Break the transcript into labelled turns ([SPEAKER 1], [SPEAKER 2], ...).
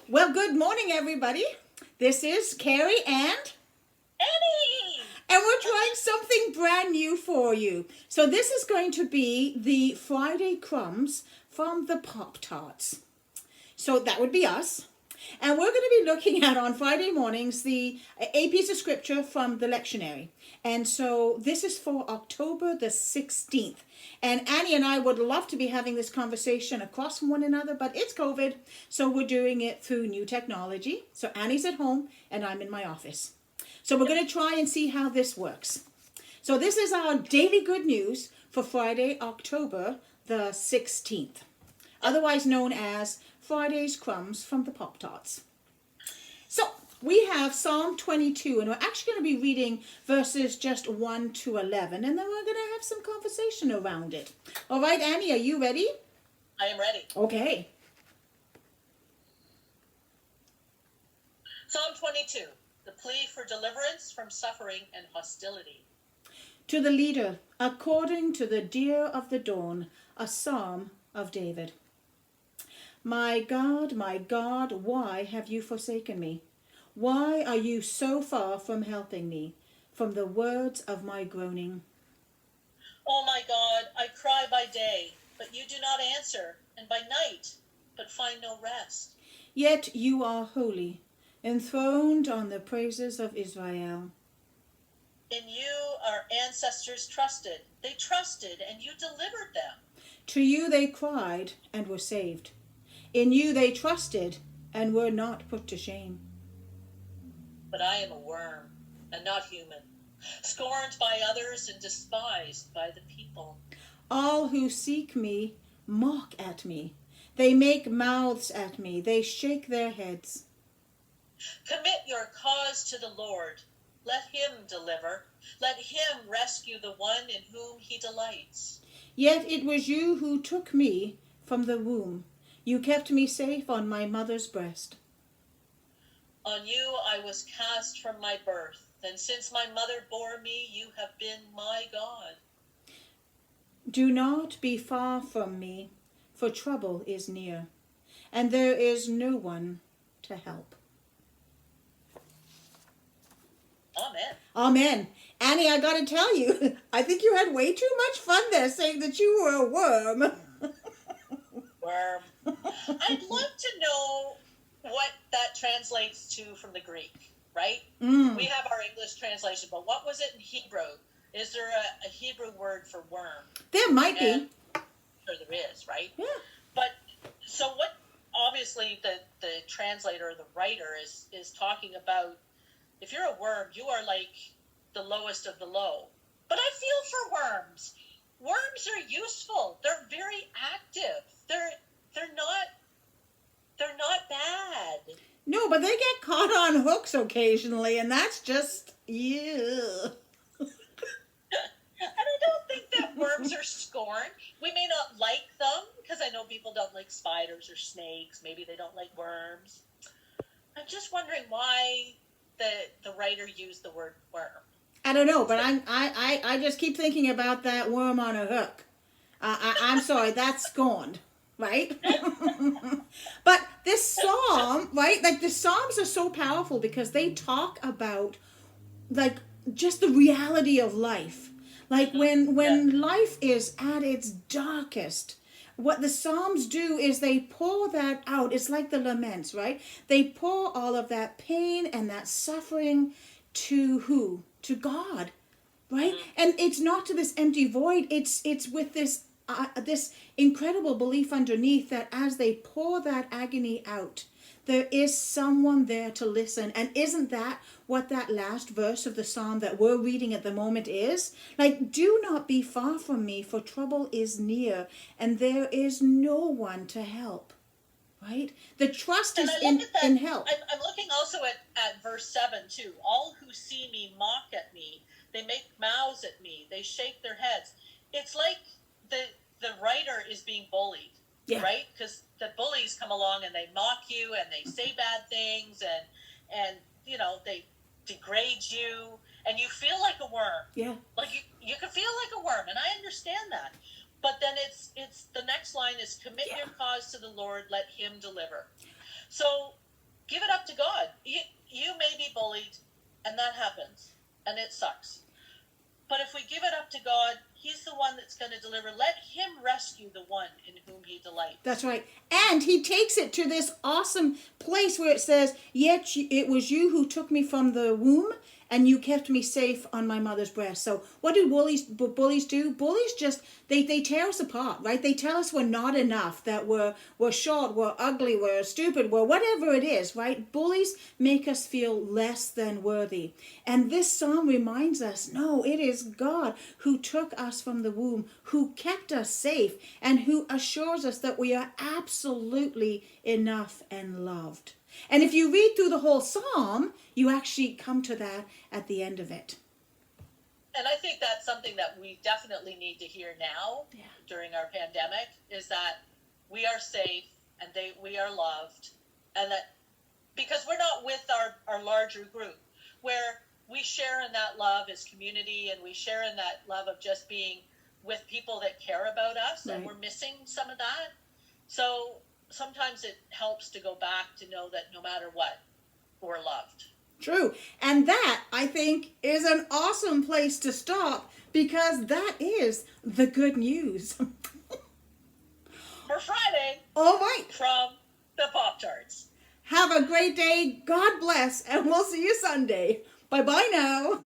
[SPEAKER 1] Well, good morning, everybody. This is Carrie
[SPEAKER 2] Eddie!
[SPEAKER 1] and we're trying something brand new for you. So this is going to be the Friday crumbs from the Pop Tarts. So that would be us. And we're going to be looking at on Friday mornings a piece of scripture from the lectionary. And so this is for October the 16th. And Annie and I would love to be having this conversation across from one another, but it's COVID. So we're doing it through new technology. So Annie's at home and I'm in my office. So we're going to try and see how this works. So this is our daily good news for Friday, October the 16th, otherwise known as Friday's Crumbs from the Pop Tarts. So we have Psalm 22, and we're actually going to be reading verses just 1 to 11, and then we're going to have some conversation around it. All right, Annie, are you ready?
[SPEAKER 2] I am ready.
[SPEAKER 1] Okay.
[SPEAKER 2] Psalm 22, the plea for deliverance from suffering and hostility.
[SPEAKER 1] To the leader, according to the deer of the dawn, a psalm of David. My God, why have you forsaken me? Why are you so far from helping me, from the words of my groaning?
[SPEAKER 2] Oh my God, I cry by day, but you do not answer, and by night, but find no rest.
[SPEAKER 1] Yet you are holy, enthroned on the praises of Israel.
[SPEAKER 2] In you our ancestors trusted. They trusted, and you delivered them.
[SPEAKER 1] To you they cried and were saved. In you they trusted and were not put to shame.
[SPEAKER 2] But I am a worm, and not human, scorned by others and despised by the people.
[SPEAKER 1] All who seek me mock at me. They make mouths at me. They shake their heads.
[SPEAKER 2] Commit your cause to the Lord. Let him deliver. Let him rescue the one in whom he delights.
[SPEAKER 1] Yet it was you who took me from the womb. You kept me safe on my mother's breast.
[SPEAKER 2] On you I was cast from my birth, and since my mother bore me, you have been my God.
[SPEAKER 1] Do not be far from me, for trouble is near, and there is no one to help.
[SPEAKER 2] Amen.
[SPEAKER 1] Amen. Annie, I gotta tell you, I think you had way too much fun there saying that you were a worm.
[SPEAKER 2] Worm. I'd love to know what that translates to from the Greek, right? We have our English translation, but what was it in Hebrew? Is there a Hebrew word for worm?
[SPEAKER 1] There might be.
[SPEAKER 2] Sure there is, right?
[SPEAKER 1] Yeah.
[SPEAKER 2] But so what, obviously the translator or the writer is talking about, if you're a worm, you are like the lowest of the low. But I feel for worms. Worms are useful. They're very active. They're not bad.
[SPEAKER 1] No, but they get caught on hooks occasionally, and that's just, yeah.
[SPEAKER 2] And I don't think that worms are scorned. We may not like them, because I know people don't like spiders or snakes. Maybe they don't like worms. I'm just wondering why the writer used the word worm.
[SPEAKER 1] I don't know, but I just keep thinking about that worm on a hook. I'm sorry, that's scorned, right? But this psalm, right? Like the psalms are so powerful because they talk about like just the reality of life. Like when life is at its darkest, what the Psalms do is they pour that out. It's like the laments, right? They pour all of that pain and that suffering to who? To God, right? And it's not to this empty void. It's with this incredible belief underneath that as they pour that agony out, there is someone there to listen. And isn't that what that last verse of the psalm that we're reading at the moment is? Like, do not be far from me, for trouble is near, and there is no one to help. Right? The trust is in help.
[SPEAKER 2] I'm looking also at verse 7 too. All who see me mock at me. They make mouths at me. They shake their heads. It's like the writer is being bullied. Yeah. Right? Because the bullies come along and they mock you and they say bad things and you know, they degrade you and you feel like a worm.
[SPEAKER 1] Yeah.
[SPEAKER 2] Like you can feel like a worm, and I understand that. But then it's the next line is commit your cause to the Lord, let him deliver. So give it up to God. You may be bullied, and that happens, and it sucks. But if we give it up to God, he's the one that's going to deliver. Let him rescue the one in whom he delights.
[SPEAKER 1] That's right. And he takes it to this awesome place where it says, yet it was you who took me from the womb and you kept me safe on my mother's breast. So what do bullies do? Bullies just, they tear us apart, right? They tell us we're not enough, that we're short, we're ugly, we're stupid, we're whatever it is, right? Bullies make us feel less than worthy. And this psalm reminds us, no, it is God who took us from the womb, who kept us safe, and who assures us that we are absolutely enough and loved. And if you read through the whole psalm, you actually come to that at the end of it.
[SPEAKER 2] And I think that's something that we definitely need to hear now during our pandemic, is that we are safe and we are loved, and that because we're not with our larger group, where we share in that love as community, and we share in that love of just being with people that care about us, and we're missing some of that. So sometimes it helps to go back to know that no matter what, we're loved.
[SPEAKER 1] True. And that, I think, is an awesome place to stop, because that is the good news.
[SPEAKER 2] For Friday.
[SPEAKER 1] All right.
[SPEAKER 2] From the Pop-Tarts.
[SPEAKER 1] Have a great day. God bless. And we'll see you Sunday. Bye-bye now.